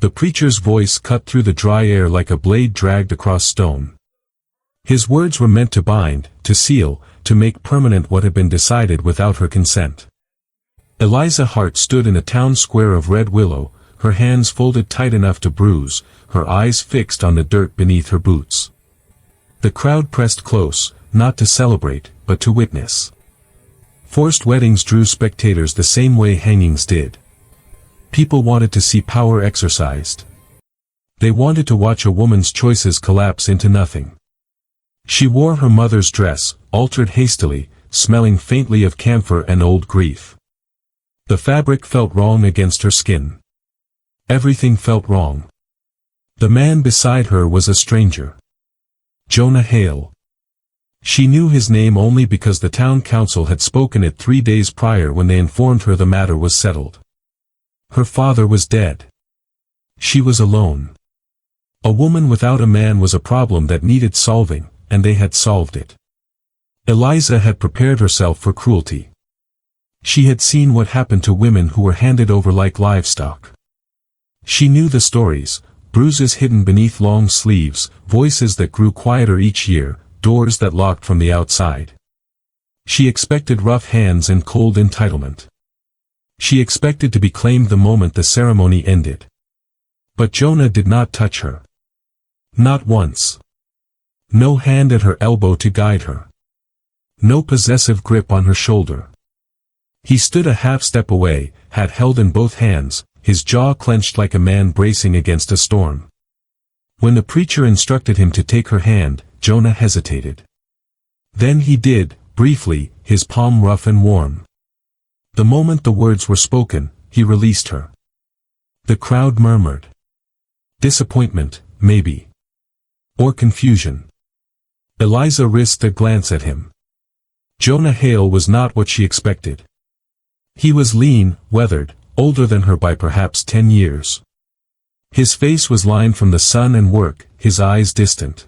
The preacher's voice cut through the dry air like a blade dragged across stone. His words were meant to bind, to seal, to make permanent what had been decided without her consent. Eliza Hart stood in a town square of red willow, her hands folded tight enough to bruise, her eyes fixed on the dirt beneath her boots. The crowd pressed close, not to celebrate, but to witness. Forced weddings drew spectators the same way hangings did. People wanted to see power exercised. They wanted to watch a woman's choices collapse into nothing. She wore her mother's dress, altered hastily, smelling faintly of camphor and old grief. The fabric felt wrong against her skin. Everything felt wrong. The man beside her was a stranger. Jonah Hale. She knew his name only because the town council had spoken it 3 days prior when they informed her the matter was settled. Her father was dead. She was alone. A woman without a man was a problem that needed solving, and they had solved it. Eliza had prepared herself for cruelty. She had seen what happened to women who were handed over like livestock. She knew the stories, bruises hidden beneath long sleeves, voices that grew quieter each year, doors that locked from the outside. She expected rough hands and cold entitlement. She expected to be claimed the moment the ceremony ended. But Jonah did not touch her. Not once. No hand at her elbow to guide her. No possessive grip on her shoulder. He stood a half step away, hat held in both hands, his jaw clenched like a man bracing against a storm. When the preacher instructed him to take her hand, Jonah hesitated. Then he did, briefly, his palm rough and warm. The moment the words were spoken, he released her. The crowd murmured. Disappointment, maybe. Or confusion. Eliza risked a glance at him. Jonah Hale was not what she expected. He was lean, weathered, older than her by perhaps 10 years. His face was lined from the sun and work, his eyes distant.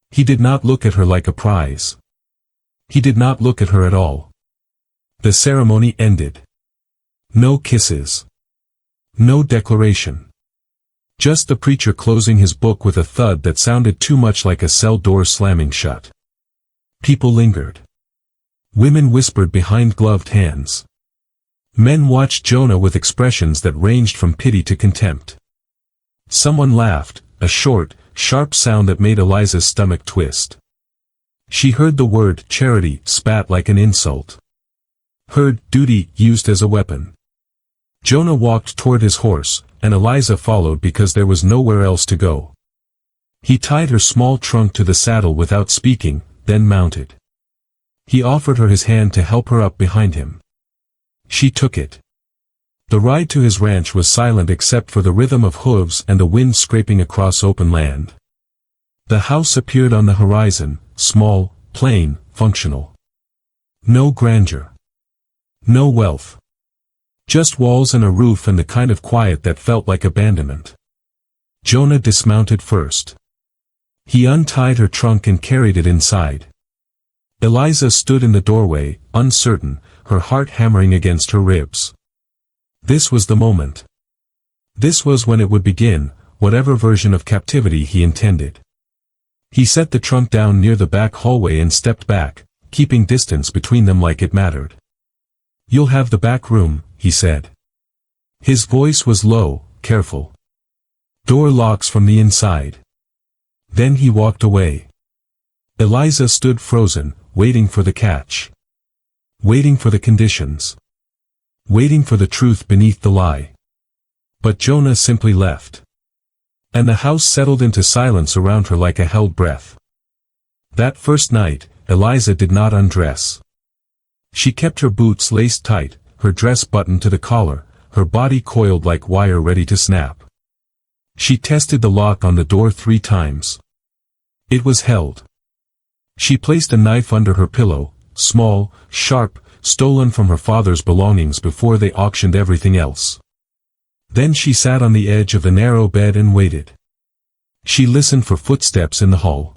He did not look at her like a prize. He did not look at her at all. The ceremony ended. No kisses. No declaration. Just the preacher closing his book with a thud that sounded too much like a cell door slamming shut. People lingered. Women whispered behind gloved hands. Men watched Jonah with expressions that ranged from pity to contempt. Someone laughed, a short, sharp sound that made Eliza's stomach twist. She heard the word charity spat like an insult. Heard duty used as a weapon. Jonah walked toward his horse, and Eliza followed because there was nowhere else to go. He tied her small trunk to the saddle without speaking, then mounted. He offered her his hand to help her up behind him. She took it. The ride to his ranch was silent except for the rhythm of hooves and the wind scraping across open land. The house appeared on the horizon, small, plain, functional. No grandeur. No wealth. Just walls and a roof and the kind of quiet that felt like abandonment. Jonah dismounted first. He untied her trunk and carried it inside. Eliza stood in the doorway, uncertain, her heart hammering against her ribs. This was the moment. This was when it would begin, whatever version of captivity he intended. He set the trunk down near the back hallway and stepped back, keeping distance between them like it mattered. "You'll have the back room," he said. His voice was low, careful. "Door locks from the inside." Then he walked away. Eliza stood frozen, waiting for the catch. Waiting for the conditions. Waiting for the truth beneath the lie. But Jonah simply left. And the house settled into silence around her like a held breath. That first night, Eliza did not undress. She kept her boots laced tight, her dress buttoned to the collar, her body coiled like wire ready to snap. She tested the lock on the door 3 times. It was held. She placed a knife under her pillow, small, sharp, stolen from her father's belongings before they auctioned everything else. Then she sat on the edge of the narrow bed and waited. She listened for footsteps in the hall.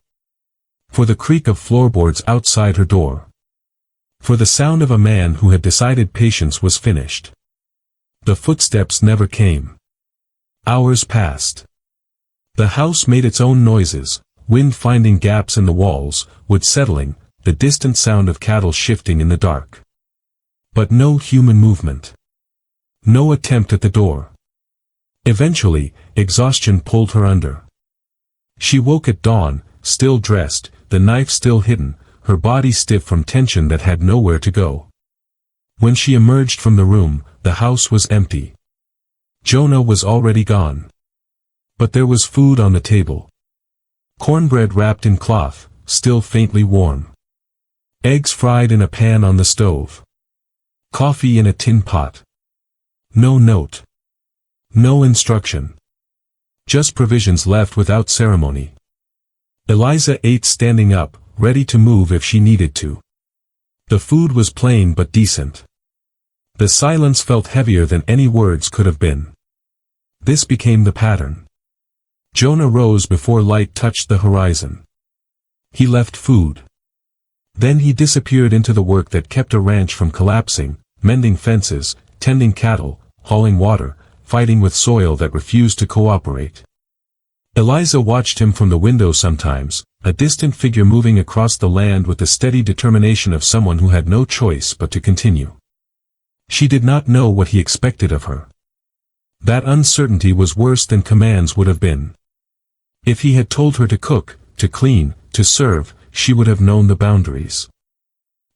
For the creak of floorboards outside her door. For the sound of a man who had decided patience was finished. The footsteps never came. Hours passed. The house made its own noises, wind finding gaps in the walls, wood settling, the distant sound of cattle shifting in the dark. But no human movement. No attempt at the door. Eventually, exhaustion pulled her under. She woke at dawn, still dressed, the knife still hidden, her body stiff from tension that had nowhere to go. When she emerged from the room, the house was empty. Jonah was already gone. But there was food on the table. Cornbread wrapped in cloth, still faintly warm. Eggs fried in a pan on the stove. Coffee in a tin pot. No note. No instruction. Just provisions left without ceremony. Eliza ate standing up, ready to move if she needed to. The food was plain but decent. The silence felt heavier than any words could have been. This became the pattern. Jonah rose before light touched the horizon. He left food. Then he disappeared into the work that kept a ranch from collapsing, mending fences, tending cattle, hauling water, fighting with soil that refused to cooperate. Eliza watched him from the window sometimes, a distant figure moving across the land with the steady determination of someone who had no choice but to continue. She did not know what he expected of her. That uncertainty was worse than commands would have been. If he had told her to cook, to clean, to serve, she would have known the boundaries.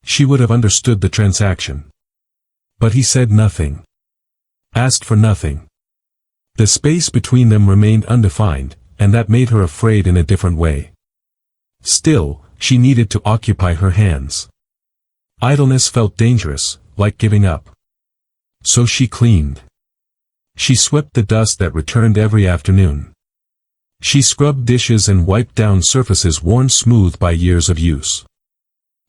She would have understood the transaction. But he said nothing. Asked for nothing. The space between them remained undefined, and that made her afraid in a different way. Still, she needed to occupy her hands. Idleness felt dangerous, like giving up. So she cleaned. She swept the dust that returned every afternoon. She scrubbed dishes and wiped down surfaces worn smooth by years of use.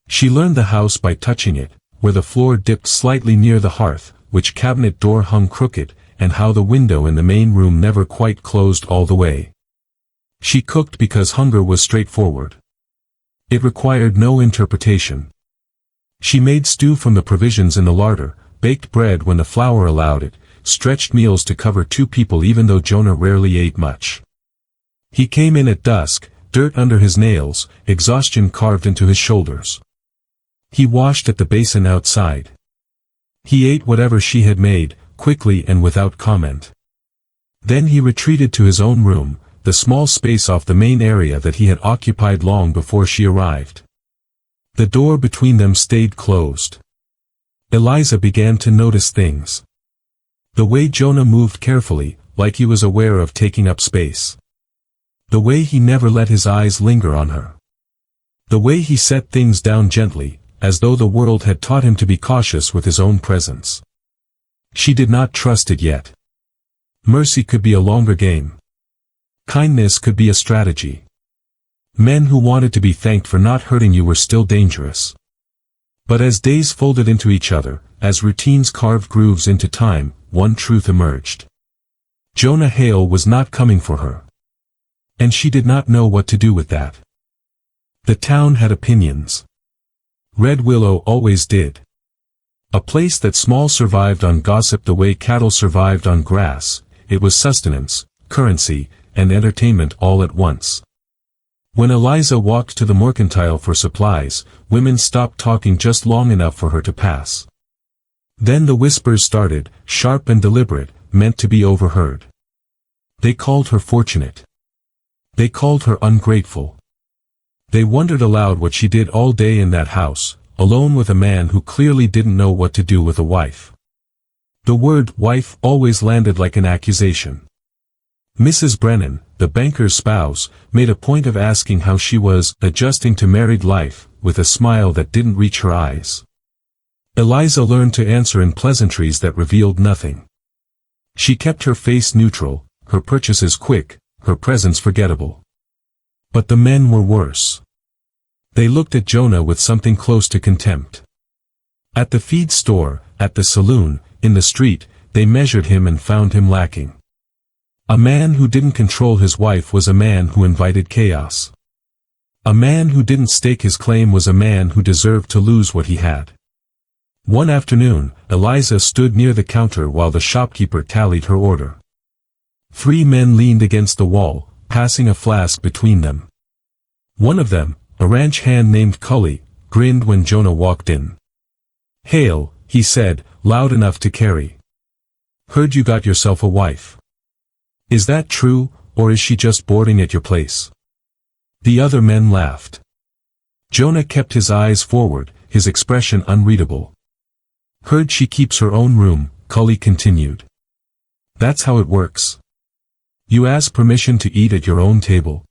She learned the house by touching it, where the floor dipped slightly near the hearth, which cabinet door hung crooked, and how the window in the main room never quite closed all the way. She cooked because hunger was straightforward. It required no interpretation. She made stew from the provisions in the larder, baked bread when the flour allowed it, stretched meals to cover 2 people even though Jonah rarely ate much. He came in at dusk, dirt under his nails, exhaustion carved into his shoulders. He washed at the basin outside. He ate whatever she had made, quickly and without comment. Then he retreated to his own room, the small space off the main area that he had occupied long before she arrived. The door between them stayed closed. Eliza began to notice things. The way Jonah moved carefully, like he was aware of taking up space. The way he never let his eyes linger on her. The way he set things down gently, as though the world had taught him to be cautious with his own presence. She did not trust it yet. Mercy could be a longer game. Kindness could be a strategy. Men who wanted to be thanked for not hurting you were still dangerous. But as days folded into each other, as routines carved grooves into time, one truth emerged. Jonah Hale was not coming for her. And she did not know what to do with that. The town had opinions. Red Willow always did. A place that small survived on gossip the way cattle survived on grass, it was sustenance, currency, and entertainment all at once. When Eliza walked to the mercantile for supplies, women stopped talking just long enough for her to pass. Then the whispers started, sharp and deliberate, meant to be overheard. They called her fortunate. They called her ungrateful. They wondered aloud what she did all day in that house, alone with a man who clearly didn't know what to do with a wife. The word wife always landed like an accusation. Mrs. Brennan, the banker's spouse, made a point of asking how she was adjusting to married life, with a smile that didn't reach her eyes. Eliza learned to answer in pleasantries that revealed nothing. She kept her face neutral, her purchases quick, her presence forgettable. But the men were worse. They looked at Jonah with something close to contempt. At the feed store, at the saloon, in the street, they measured him and found him lacking. A man who didn't control his wife was a man who invited chaos. A man who didn't stake his claim was a man who deserved to lose what he had. One afternoon, Eliza stood near the counter while the shopkeeper tallied her order. 3 men leaned against the wall, passing a flask between them. One of them, a ranch hand named Cully, grinned when Jonah walked in. "Hail," he said, loud enough to carry. "Heard you got yourself a wife. Is that true, or is she just boarding at your place?" The other men laughed. Jonah kept his eyes forward, his expression unreadable. "Heard she keeps her own room," Cully continued. "That's how it works. You ask permission to eat at your own table."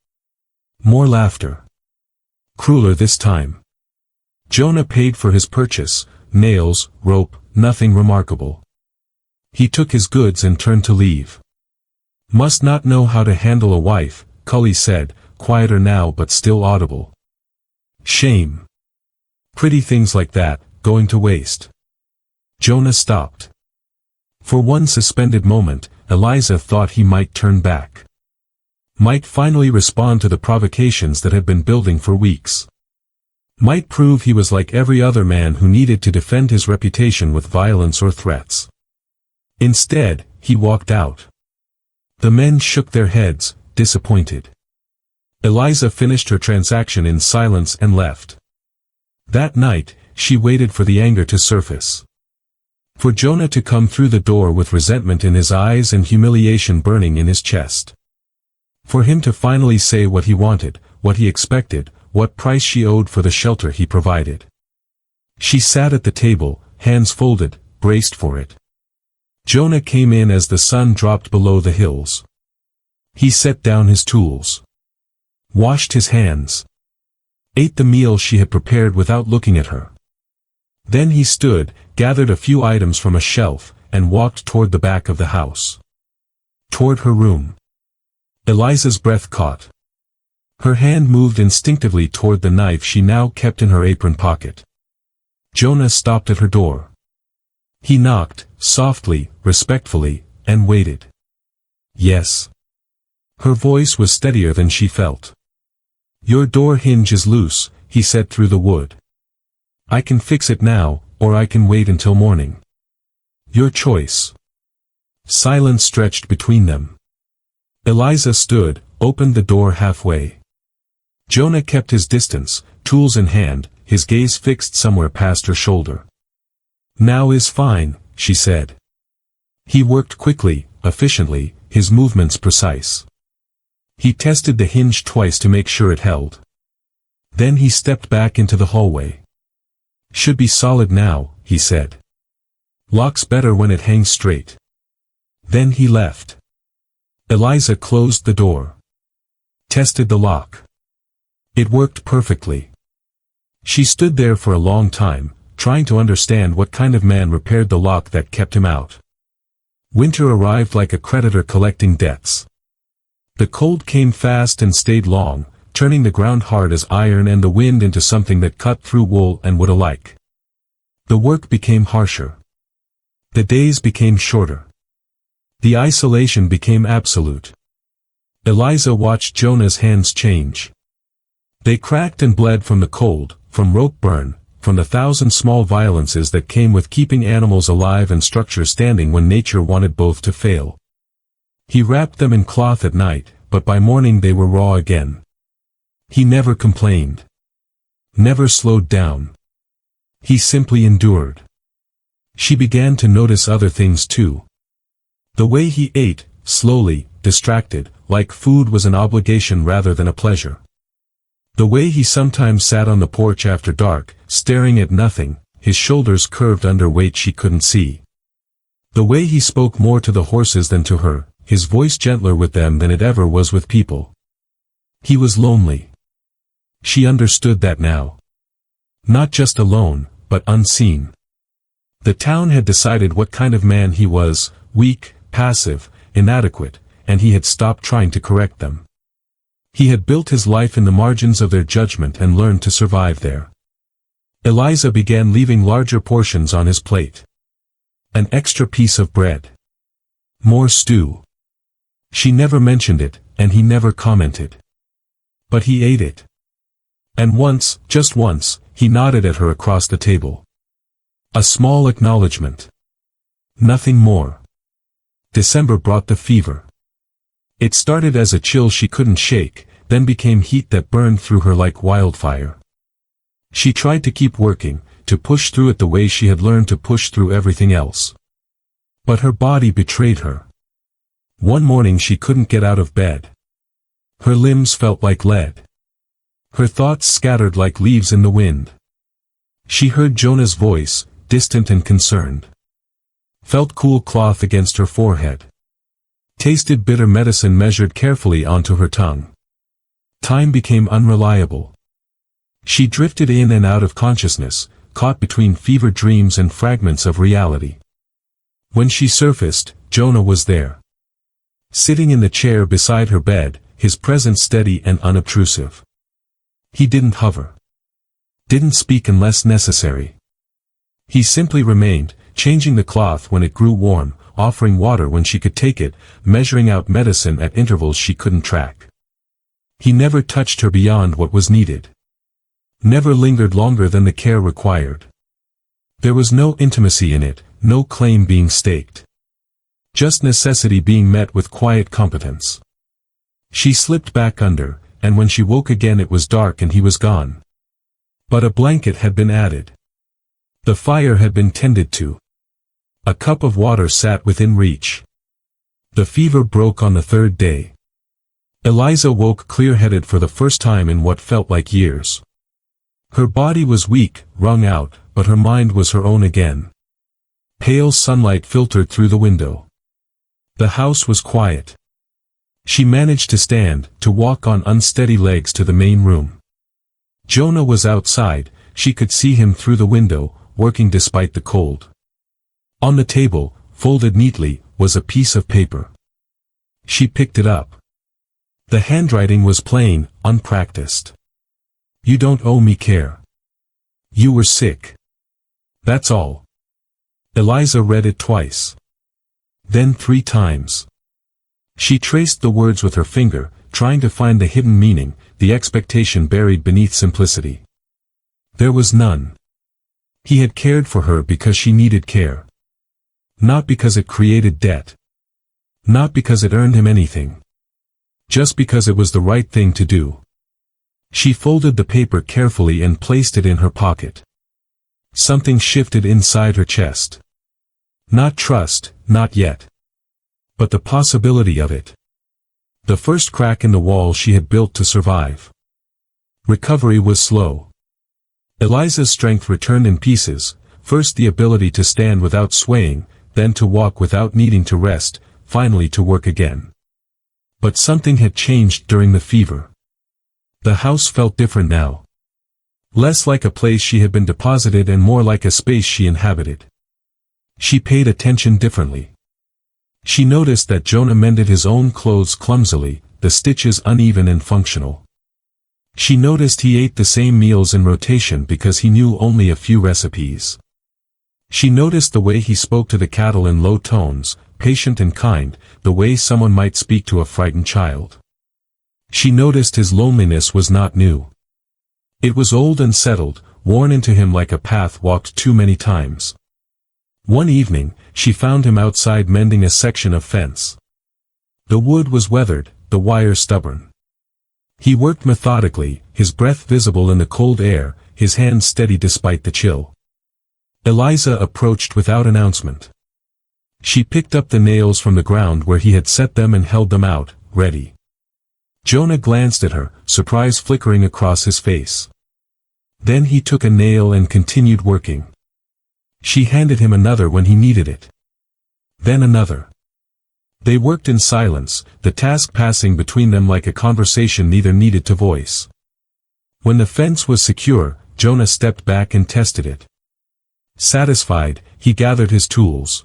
More laughter. Crueler this time. Jonah paid for his purchase, nails, rope, nothing remarkable. He took his goods and turned to leave. "Must not know how to handle a wife," Cully said, quieter now but still audible. "Shame. Pretty things like that, going to waste." Jonah stopped. For one suspended moment, Eliza thought he might turn back. Might finally respond to the provocations that had been building for weeks. Might prove he was like every other man who needed to defend his reputation with violence or threats. Instead, he walked out. The men shook their heads, disappointed. Eliza finished her transaction in silence and left. That night, she waited for the anger to surface. For Jonah to come through the door with resentment in his eyes and humiliation burning in his chest. For him to finally say what he wanted, what he expected, what price she owed for the shelter he provided. She sat at the table, hands folded, braced for it. Jonah came in as the sun dropped below the hills. He set down his tools. Washed his hands. Ate the meal she had prepared without looking at her. Then he stood, gathered a few items from a shelf, and walked toward the back of the house. Toward her room. Eliza's breath caught. Her hand moved instinctively toward the knife she now kept in her apron pocket. Jonah stopped at her door. He knocked, softly, respectfully, and waited. "Yes." Her voice was steadier than she felt. "Your door hinge is loose," he said through the wood. "I can fix it now, or I can wait until morning. Your choice." Silence stretched between them. Eliza stood, opened the door halfway. Jonah kept his distance, tools in hand, his gaze fixed somewhere past her shoulder. "Now is fine," she said. He worked quickly, efficiently, his movements precise. He tested the hinge twice to make sure it held. Then he stepped back into the hallway. "Should be solid now," he said. "Locks better when it hangs straight." Then he left. Eliza closed the door. Tested the lock. It worked perfectly. She stood there for a long time, trying to understand what kind of man repaired the lock that kept him out. Winter arrived like a creditor collecting debts. The cold came fast and stayed long, turning the ground hard as iron and the wind into something that cut through wool and wood alike. The work became harsher. The days became shorter. The isolation became absolute. Eliza watched Jonah's hands change. They cracked and bled from the cold, from rope burn, from the thousand small violences that came with keeping animals alive and structure standing when nature wanted both to fail. He wrapped them in cloth at night, but by morning they were raw again. He never complained. Never slowed down. He simply endured. She began to notice other things too. The way he ate, slowly, distracted, like food was an obligation rather than a pleasure. The way he sometimes sat on the porch after dark, staring at nothing, his shoulders curved under weight she couldn't see. The way he spoke more to the horses than to her, his voice gentler with them than it ever was with people. He was lonely. She understood that now. Not just alone, but unseen. The town had decided what kind of man he was, weak, passive, inadequate, and he had stopped trying to correct them. He had built his life in the margins of their judgment and learned to survive there. Eliza began leaving larger portions on his plate. An extra piece of bread. More stew. She never mentioned it, and he never commented. But he ate it. And once, just once, he nodded at her across the table. A small acknowledgement. Nothing more. December brought the fever. It started as a chill she couldn't shake, then became heat that burned through her like wildfire. She tried to keep working, to push through it the way she had learned to push through everything else. But her body betrayed her. One morning she couldn't get out of bed. Her limbs felt like lead. Her thoughts scattered like leaves in the wind. She heard Jonah's voice, distant and concerned. Felt cool cloth against her forehead. Tasted bitter medicine measured carefully onto her tongue. Time became unreliable. She drifted in and out of consciousness, caught between fever dreams and fragments of reality. When she surfaced, Jonah was there. Sitting in the chair beside her bed, his presence steady and unobtrusive. He didn't hover. Didn't speak unless necessary. He simply remained, changing the cloth when it grew warm, offering water when she could take it, measuring out medicine at intervals she couldn't track. He never touched her beyond what was needed. Never lingered longer than the care required. There was no intimacy in it, no claim being staked. Just necessity being met with quiet competence. She slipped back under, and when she woke again it was dark and he was gone. But a blanket had been added. The fire had been tended to. A cup of water sat within reach. The fever broke on the third day. Eliza woke clear-headed for the first time in what felt like years. Her body was weak, wrung out, but her mind was her own again. Pale sunlight filtered through the window. The house was quiet. She managed to stand, to walk on unsteady legs to the main room. Jonah was outside, she could see him through the window, working despite the cold. On the table, folded neatly, was a piece of paper. She picked it up. The handwriting was plain, unpracticed. You don't owe me care. You were sick. That's all. Eliza read it twice. Then 3 times. She traced the words with her finger, trying to find the hidden meaning, the expectation buried beneath simplicity. There was none. He had cared for her because she needed care. Not because it created debt. Not because it earned him anything. Just because it was the right thing to do. She folded the paper carefully and placed it in her pocket. Something shifted inside her chest. Not trust, not yet. But the possibility of it. The first crack in the wall she had built to survive. Recovery was slow. Eliza's strength returned in pieces, first the ability to stand without swaying, then to walk without needing to rest, finally to work again. But something had changed during the fever. The house felt different now. Less like a place she had been deposited and more like a space she inhabited. She paid attention differently. She noticed that Jonah mended his own clothes clumsily, the stitches uneven and functional. She noticed he ate the same meals in rotation because he knew only a few recipes. She noticed the way he spoke to the cattle in low tones, patient and kind, the way someone might speak to a frightened child. She noticed his loneliness was not new. It was old and settled, worn into him like a path walked too many times. One evening, she found him outside mending a section of fence. The wood was weathered, the wire stubborn. He worked methodically, his breath visible in the cold air, his hands steady despite the chill. Eliza approached without announcement. She picked up the nails from the ground where he had set them and held them out, ready. Jonah glanced at her, surprise flickering across his face. Then he took a nail and continued working. She handed him another when he needed it. Then another. They worked in silence, the task passing between them like a conversation neither needed to voice. When the fence was secure, Jonah stepped back and tested it. Satisfied, he gathered his tools.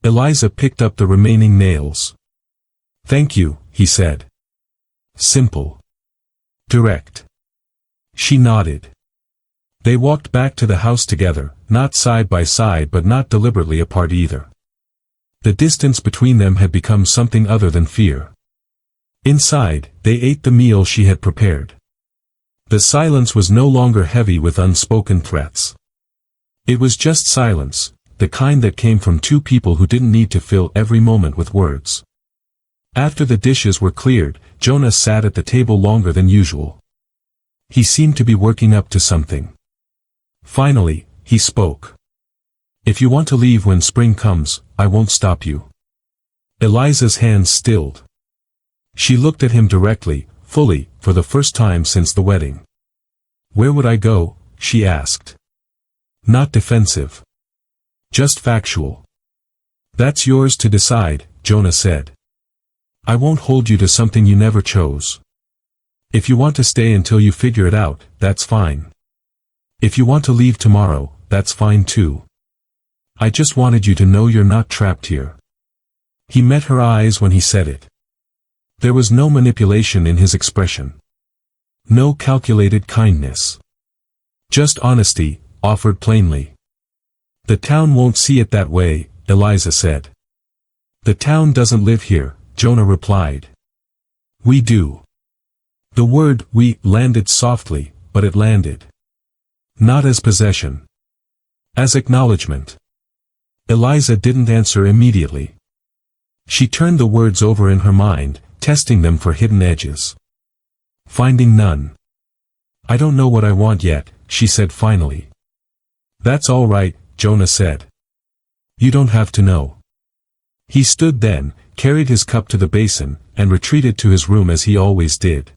Eliza picked up the remaining nails. "Thank you," he said. Simple. Direct. She nodded. They walked back to the house together, not side by side but not deliberately apart either. The distance between them had become something other than fear. Inside, they ate the meal she had prepared. The silence was no longer heavy with unspoken threats. It was just silence, the kind that came from two people who didn't need to fill every moment with words. After the dishes were cleared, Jonah sat at the table longer than usual. He seemed to be working up to something. Finally, he spoke. "If you want to leave when spring comes, I won't stop you." Eliza's hands stilled. She looked at him directly, fully, for the first time since the wedding. "Where would I go?" she asked. Not defensive. Just factual. "That's yours to decide," Jonah said. "I won't hold you to something you never chose. If you want to stay until you figure it out, that's fine. If you want to leave tomorrow, that's fine too. I just wanted you to know you're not trapped here." He met her eyes when he said it. There was no manipulation in his expression. No calculated kindness. Just honesty, offered plainly. "The town won't see it that way," Eliza said. "The town doesn't live here," Jonah replied. "We do." The word "we" landed softly, but it landed. Not as possession. As acknowledgement. Eliza didn't answer immediately. She turned the words over in her mind, testing them for hidden edges. Finding none. "I don't know what I want yet," she said finally. "That's all right," Jonah said. "You don't have to know." He stood then, carried his cup to the basin, and retreated to his room as he always did.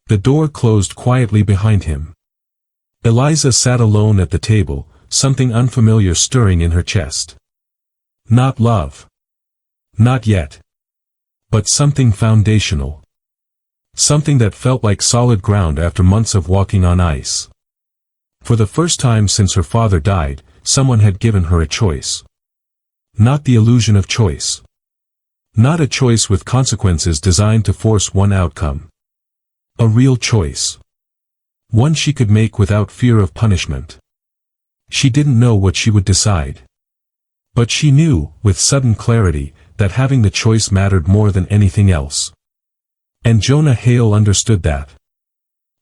The door closed quietly behind him. Eliza sat alone at the table, something unfamiliar stirring in her chest. Not love. Not yet. But something foundational. Something that felt like solid ground after months of walking on ice. For the first time since her father died, someone had given her a choice. Not the illusion of choice. Not a choice with consequences designed to force one outcome. A real choice. One she could make without fear of punishment. She didn't know what she would decide. But she knew, with sudden clarity, that having the choice mattered more than anything else. And Jonah Hale understood that.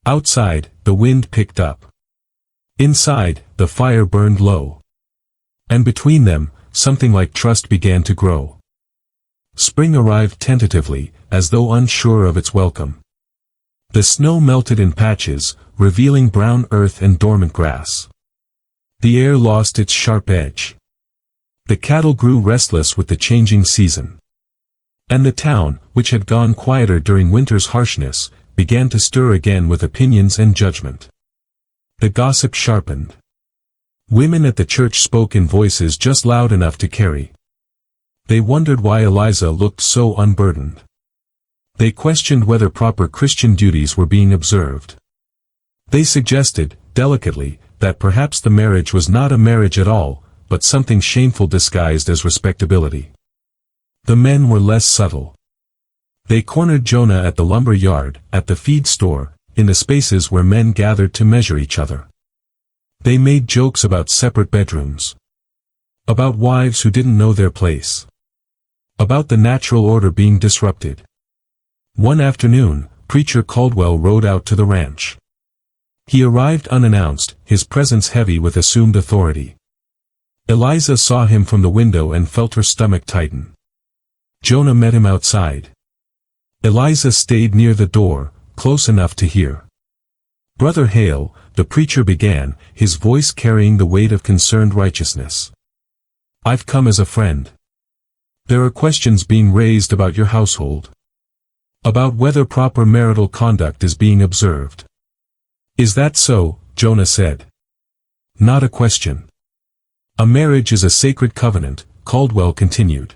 Outside, the wind picked up. Inside, the fire burned low. And between them, something like trust began to grow. Spring arrived tentatively, as though unsure of its welcome. The snow melted in patches, revealing brown earth and dormant grass. The air lost its sharp edge. The cattle grew restless with the changing season. And the town, which had gone quieter during winter's harshness, began to stir again with opinions and judgment. The gossip sharpened. Women at the church spoke in voices just loud enough to carry. They wondered why Eliza looked so unburdened. They questioned whether proper Christian duties were being observed. They suggested, delicately, that perhaps the marriage was not a marriage at all, but something shameful disguised as respectability. The men were less subtle. They cornered Jonah at the lumber yard, at the feed store, in the spaces where men gathered to measure each other. They made jokes about separate bedrooms. About wives who didn't know their place. About the natural order being disrupted. One afternoon, Preacher Caldwell rode out to the ranch. He arrived unannounced, his presence heavy with assumed authority. Eliza saw him from the window and felt her stomach tighten. Jonah met him outside. Eliza stayed near the door, close enough to hear. "Brother Hale," the preacher began, his voice carrying the weight of concerned righteousness. "I've come as a friend. There are questions being raised about your household. About whether proper marital conduct is being observed." "Is that so?" Jonah said. "Not a question. A marriage is a sacred covenant," Caldwell continued.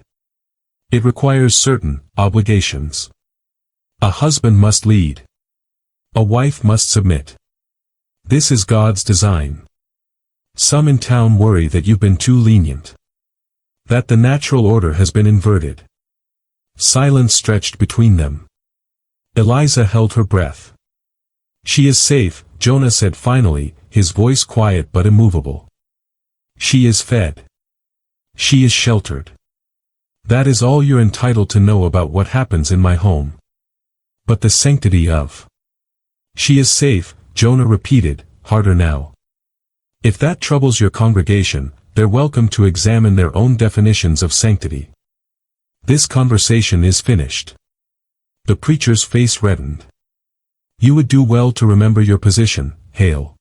"It requires certain obligations. A husband must lead. A wife must submit. This is God's design. Some in town worry that you've been too lenient. That the natural order has been inverted." Silence stretched between them. Eliza held her breath. "She is safe," Jonah said finally, his voice quiet but immovable. "She is fed. She is sheltered. That is all you're entitled to know about what happens in my home. But the sanctity of—" "She is safe," Jonah repeated, harder now. "If that troubles your congregation, they're welcome to examine their own definitions of sanctity." This conversation is finished. The preacher's face reddened. You would do well to remember your position, Hale.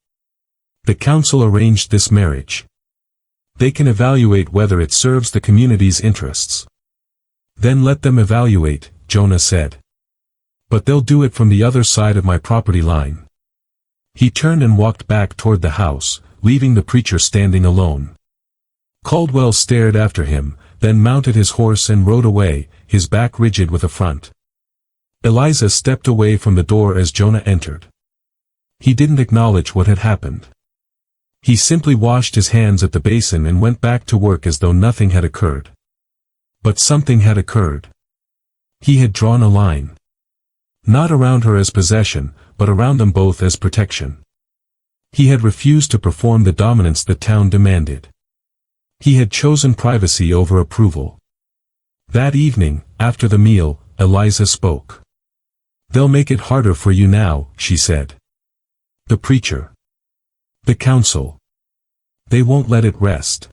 The council arranged this marriage. They can evaluate whether it serves the community's interests. Then let them evaluate, Jonah said. But they'll do it from the other side of my property line. He turned and walked back toward the house, leaving the preacher standing alone. Caldwell stared after him, then mounted his horse and rode away, his back rigid with affront. Eliza stepped away from the door as Jonah entered. He didn't acknowledge what had happened. He simply washed his hands at the basin and went back to work as though nothing had occurred. But something had occurred. He had drawn a line. Not around her as possession, but around them both as protection. He had refused to perform the dominance the town demanded. He had chosen privacy over approval. That evening, after the meal, Eliza spoke. They'll make it harder for you now, she said. The preacher. The council. They won't let it rest.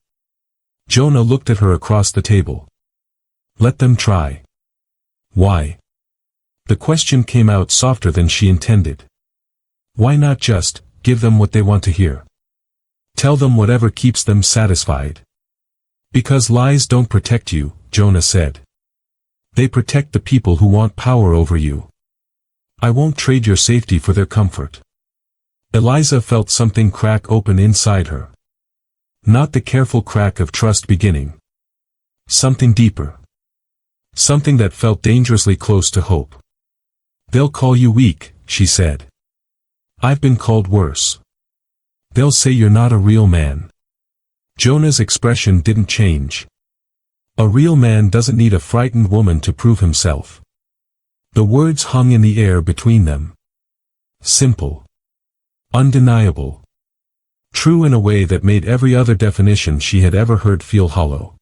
Jonah looked at her across the table. Let them try. Why? The question came out softer than she intended. Why not just give them what they want to hear? Tell them whatever keeps them satisfied. Because lies don't protect you, Jonah said. They protect the people who want power over you. I won't trade your safety for their comfort. Eliza felt something crack open inside her. Not the careful crack of trust beginning. Something deeper. Something that felt dangerously close to hope. They'll call you weak, she said. I've been called worse. They'll say you're not a real man. Jonah's expression didn't change. A real man doesn't need a frightened woman to prove himself. The words hung in the air between them. Simple. Undeniable. True in a way that made every other definition she had ever heard feel hollow.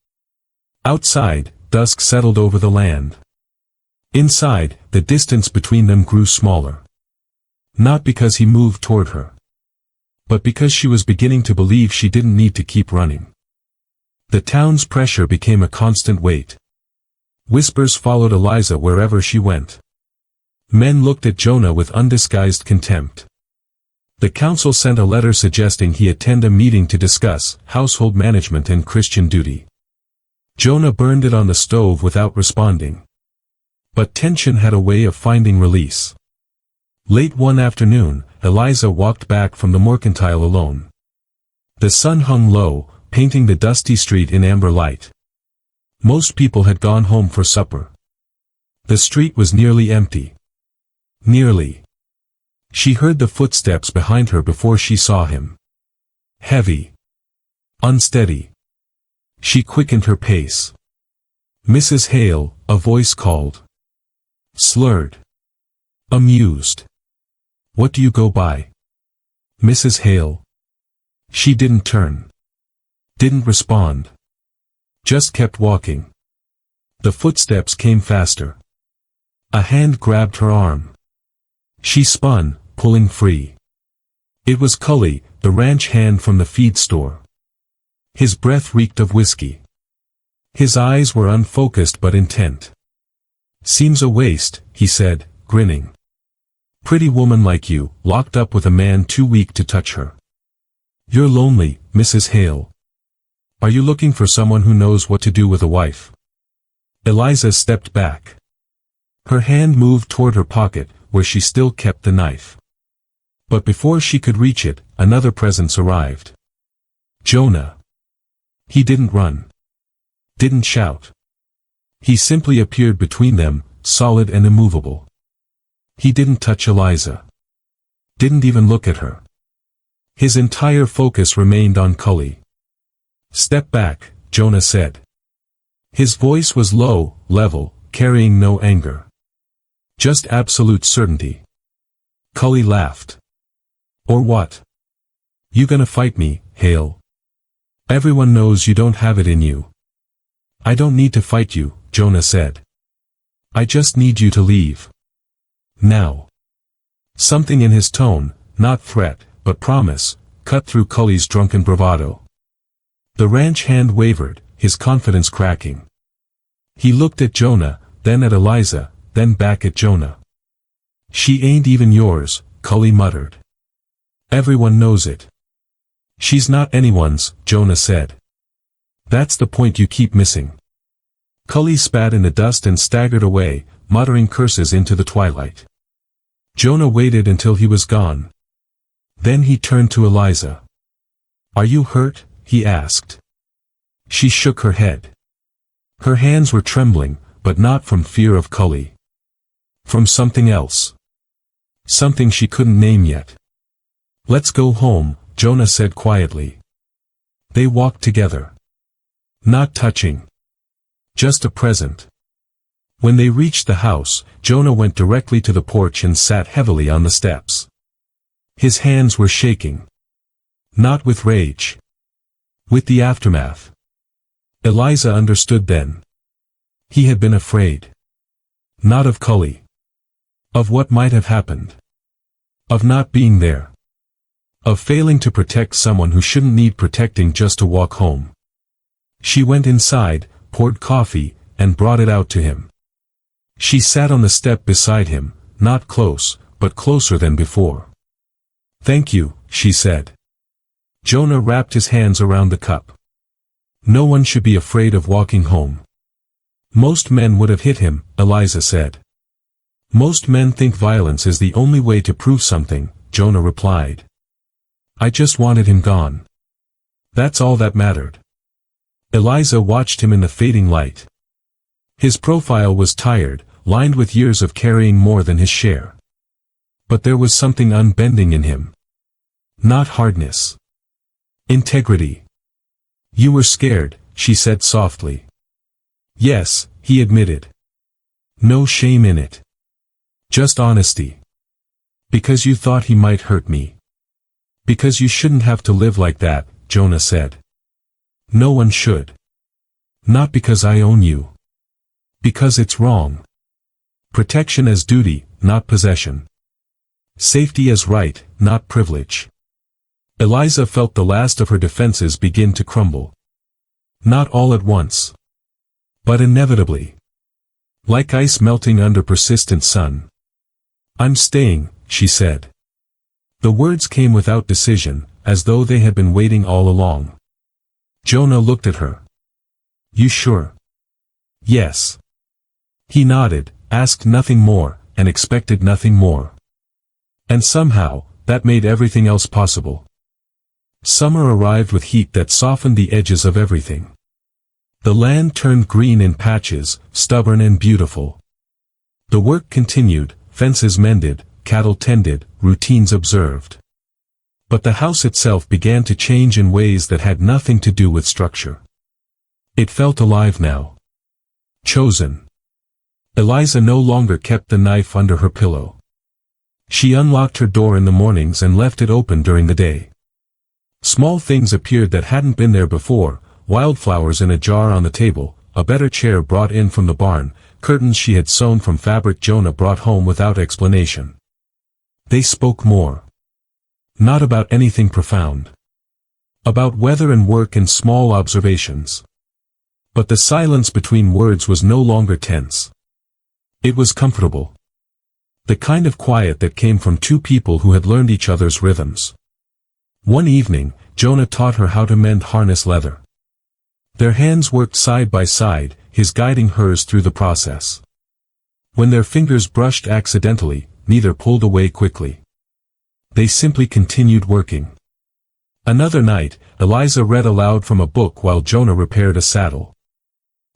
Outside, dusk settled over the land. Inside, the distance between them grew smaller. Not because he moved toward her. But because she was beginning to believe she didn't need to keep running. The town's pressure became a constant weight. Whispers followed Eliza wherever she went. Men looked at Jonah with undisguised contempt. The council sent a letter suggesting he attend a meeting to discuss household management and Christian duty. Jonah burned it on the stove without responding. But tension had a way of finding release. Late one afternoon, Eliza walked back from the mercantile alone. The sun hung low, painting the dusty street in amber light. Most people had gone home for supper. The street was nearly empty. Nearly. She heard the footsteps behind her before she saw him. Heavy. Unsteady. She quickened her pace. Mrs. Hale, a voice called. Slurred. Amused. What do you go by? Mrs. Hale. She didn't turn. Didn't respond. Just kept walking. The footsteps came faster. A hand grabbed her arm. She spun, pulling free. It was Cully, the ranch hand from the feed store. His breath reeked of whiskey. His eyes were unfocused but intent. Seems a waste, he said, grinning. Pretty woman like you, locked up with a man too weak to touch her. You're lonely, Mrs. Hale. Are you looking for someone who knows what to do with a wife? Eliza stepped back. Her hand moved toward her pocket, where she still kept the knife. But before she could reach it, another presence arrived. Jonah. He didn't run. Didn't shout. He simply appeared between them, solid and immovable. He didn't touch Eliza. Didn't even look at her. His entire focus remained on Cully. Step back, Jonah said. His voice was low, level, carrying no anger. Just absolute certainty. Cully laughed. Or what? You gonna fight me, Hale? Everyone knows you don't have it in you. I don't need to fight you, Jonah said. I just need you to leave. Now. Something in his tone, not threat, but promise, cut through Cully's drunken bravado. The ranch hand wavered, his confidence cracking. He looked at Jonah, then at Eliza, then back at Jonah. "She ain't even yours," Cully muttered. "Everyone knows it." "She's not anyone's," Jonah said. "That's the point you keep missing." Cully spat in the dust and staggered away, muttering curses into the twilight. Jonah waited until he was gone. Then he turned to Eliza. "Are you hurt?" he asked. She shook her head. Her hands were trembling, but not from fear of Cully. From something else. Something she couldn't name yet. "Let's go home," Jonah said quietly. They walked together. Not touching. Just a present. When they reached the house, Jonah went directly to the porch and sat heavily on the steps. His hands were shaking. Not with rage. With the aftermath. Eliza understood then. He had been afraid. Not of Cully. Of what might have happened. Of not being there. Of failing to protect someone who shouldn't need protecting just to walk home. She went inside, poured coffee, and brought it out to him. She sat on the step beside him, not close, but closer than before. "Thank you," she said. Jonah wrapped his hands around the cup. No one should be afraid of walking home. Most men would have hit him, Eliza said. Most men think violence is the only way to prove something, Jonah replied. I just wanted him gone. That's all that mattered. Eliza watched him in the fading light. His profile was tired, lined with years of carrying more than his share. But there was something unbending in him. Not hardness. Integrity. You were scared, she said softly. Yes, he admitted. No shame in it. Just honesty. Because you thought he might hurt me. Because you shouldn't have to live like that, Jonah said. No one should. Not because I own you. Because it's wrong. Protection as duty, not possession. Safety as right, not privilege. Eliza felt the last of her defenses begin to crumble. Not all at once. But inevitably. Like ice melting under persistent sun. I'm staying, she said. The words came without decision, as though they had been waiting all along. Jonah looked at her. You sure? Yes. He nodded, asked nothing more, and expected nothing more. And somehow, that made everything else possible. Summer arrived with heat that softened the edges of everything. The land turned green in patches, stubborn and beautiful. The work continued, fences mended, cattle tended, routines observed. But the house itself began to change in ways that had nothing to do with structure. It felt alive now. Chosen. Eliza no longer kept the knife under her pillow. She unlocked her door in the mornings and left it open during the day. Small things appeared that hadn't been there before, wildflowers in a jar on the table, a better chair brought in from the barn, curtains she had sewn from fabric Jonah brought home without explanation. They spoke more. Not about anything profound. About weather and work and small observations. But the silence between words was no longer tense. It was comfortable. The kind of quiet that came from two people who had learned each other's rhythms. One evening, Jonah taught her how to mend harness leather. Their hands worked side by side, his guiding hers through the process. When their fingers brushed accidentally, neither pulled away quickly. They simply continued working. Another night, Eliza read aloud from a book while Jonah repaired a saddle.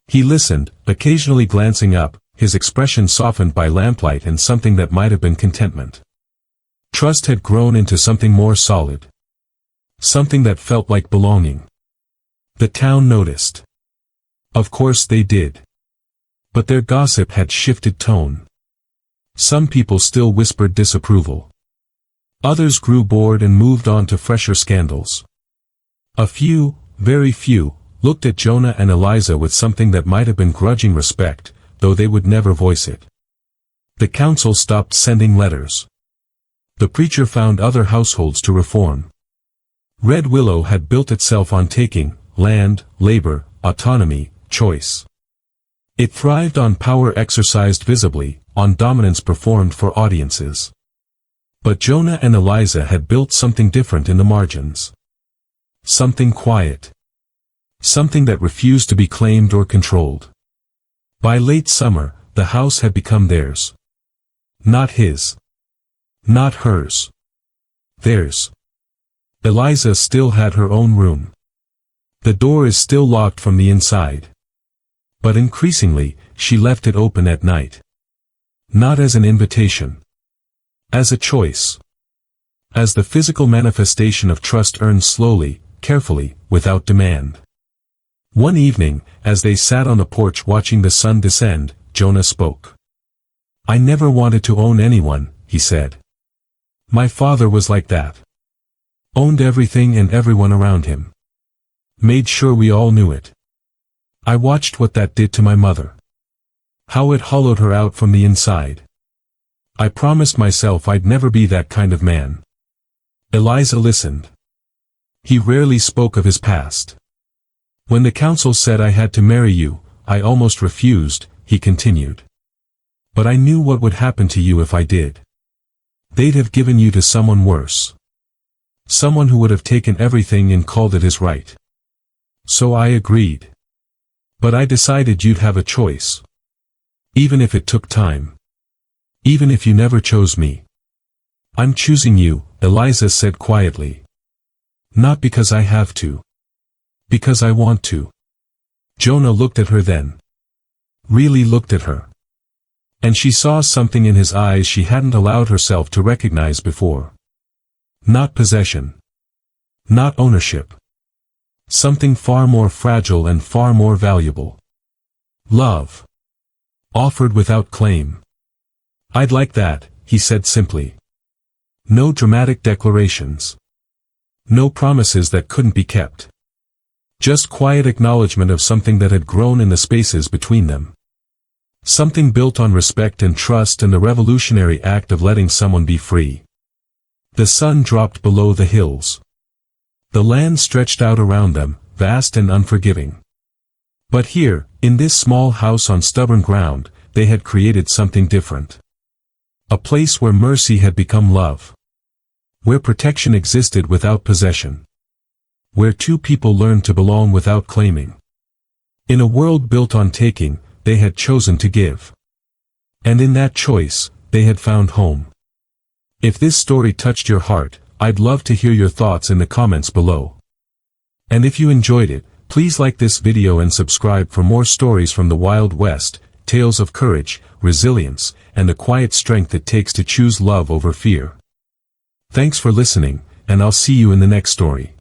He listened, occasionally glancing up, his expression softened by lamplight and something that might have been contentment. Trust had grown into something more solid. Something that felt like belonging. The town noticed. Of course they did. But their gossip had shifted tone. Some people still whispered disapproval. Others grew bored and moved on to fresher scandals. A few, very few, looked at Jonah and Eliza with something that might have been grudging respect, though they would never voice it. The council stopped sending letters. The preacher found other households to reform. Red Willow had built itself on taking, land, labor, autonomy, choice. It thrived on power exercised visibly, on dominance performed for audiences. But Jonah and Eliza had built something different in the margins. Something quiet. Something that refused to be claimed or controlled. By late summer, the house had become theirs. Not his. Not hers. Theirs. Eliza still had her own room. The door is still locked from the inside. But increasingly, she left it open at night. Not as an invitation. As a choice. As the physical manifestation of trust earned slowly, carefully, without demand. One evening, as they sat on the porch watching the sun descend, Jonah spoke. "I never wanted to own anyone," he said. "My father was like that. Owned everything and everyone around him. Made sure we all knew it. I watched what that did to my mother. How it hollowed her out from the inside. I promised myself I'd never be that kind of man." Eliza listened. He rarely spoke of his past. "When the council said I had to marry you, I almost refused," he continued. "But I knew what would happen to you if I did. They'd have given you to someone worse. Someone who would have taken everything and called it his right. So I agreed. But I decided you'd have a choice. Even if it took time. Even if you never chose me. I'm choosing you," Eliza said quietly. "Not because I have to. Because I want to." Jonah looked at her then. Really looked at her. And she saw something in his eyes she hadn't allowed herself to recognize before. Not possession. Not ownership. Something far more fragile and far more valuable. Love. Offered without claim. "I'd like that," he said simply. No dramatic declarations. No promises that couldn't be kept. Just quiet acknowledgement of something that had grown in the spaces between them. Something built on respect and trust and the revolutionary act of letting someone be free. The sun dropped below the hills. The land stretched out around them, vast and unforgiving. But here, in this small house on stubborn ground, they had created something different. A place where mercy had become love. Where protection existed without possession. Where two people learned to belong without claiming. In a world built on taking, they had chosen to give. And in that choice, they had found home. If this story touched your heart, I'd love to hear your thoughts in the comments below. And if you enjoyed it, please like this video and subscribe for more stories from the Wild West, tales of courage, resilience, and the quiet strength it takes to choose love over fear. Thanks for listening, and I'll see you in the next story.